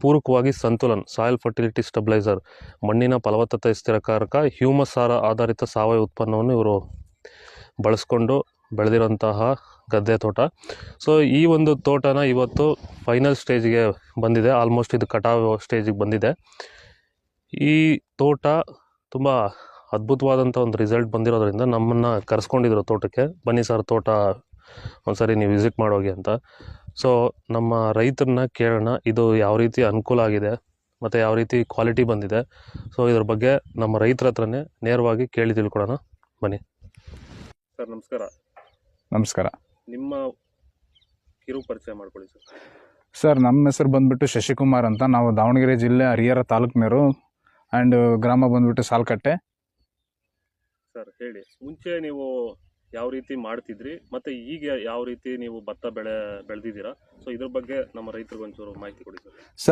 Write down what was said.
ಪೂರಕವಾಗಿ ಸಂತುಲನ್ soil fertility stabiliser ಮಣ್ಣಿನ ಫಲವತ್ತತೆ ಸ್ಥಿರಕಾರಕ ಹ್ಯೂಮಸ್ ಸಾರ ಆಧಾರಿತ ಸಾವಯವ ಉತ್ಪನ್ನವನ್ನು ಇವರು ಬಳಸ್ಕೊಂಡು ಬೆಳೆದಿರೋಂತಹ ಗದ್ದೆ ತೋಟ. ಸೊ ಈ ಒಂದು ತೋಟನ ಇವತ್ತು ಫೈನಲ್ ಸ್ಟೇಜ್ಗೆ ಬಂದಿದೆ. ಆಲ್ಮೋಸ್ಟ್ ಇದು ಕಟಾವು ಸ್ಟೇಜಿಗೆ ಬಂದಿದೆ. ಈ ತೋಟ ತುಂಬ ಅದ್ಭುತವಾದಂಥ ಒಂದು ರಿಸಲ್ಟ್ ಬಂದಿರೋದ್ರಿಂದ ನಮ್ಮನ್ನು ಕರೆಸ್ಕೊಂಡಿದ್ರು ತೋಟಕ್ಕೆ. ಬನ್ನಿ ಸರ್, ತೋಟ ಒಂದ್ಸರಿ ನೀವು ವಿಸಿಟ್ ಮಾಡೋಗಿ ಅಂತ. ಸೊ ನಮ್ಮ ರೈತರನ್ನ ಕೇಳೋಣ, ಇದು ಯಾವ ರೀತಿ ಅನುಕೂಲ ಆಗಿದೆ ಮತ್ತು ಯಾವ ರೀತಿ ಕ್ವಾಲಿಟಿ ಬಂದಿದೆ. ಸೊ ಇದ್ರ ಬಗ್ಗೆ ನಮ್ಮ ರೈತರ ಹತ್ರನೇ ನೇರವಾಗಿ ಕೇಳಿ ತಿಳ್ಕೊಳೋಣ. ಬನ್ನಿ ಸರ್. ನಮಸ್ಕಾರ. ನಮಸ್ಕಾರ. ನಿಮ್ಮ ಕಿರು ಪರಿಚಯ ಮಾಡ್ಕೊಳ್ಳಿ ಸರ್. ಸರ್, ನಮ್ಮ ಹೆಸರು ಬಂದ್ಬಿಟ್ಟು ಶಶಿಕುಮಾರ್ ಅಂತ. ನಾವು ದಾವಣಗೆರೆ ಜಿಲ್ಲೆ ಹರಿಹರ ತಾಲೂಕಿನವರು ಆ್ಯಂಡ್ ಗ್ರಾಮ ಬಂದ್ಬಿಟ್ಟು ಸಾಲ್ಕಟ್ಟೆ. ಸರ್ ಹೇಳಿ, ಮುಂಚೆ ನೀವು ಯಾವ ರೀತಿ ಮಾಡ್ತಿದ್ರಿ ಮತ್ತು ಈಗ ಯಾವ ರೀತಿ ನೀವು ಭತ್ತ ಬೆಳೆದಿದ್ದೀರಾ? ಸೊ ಇದ್ರ ಬಗ್ಗೆ ನಮ್ಮ ರೈತರಿಗೆ ಒಂಚೂರು ಮಾಹಿತಿ ಕೊಡಿ ಸರ್. ಸರ್,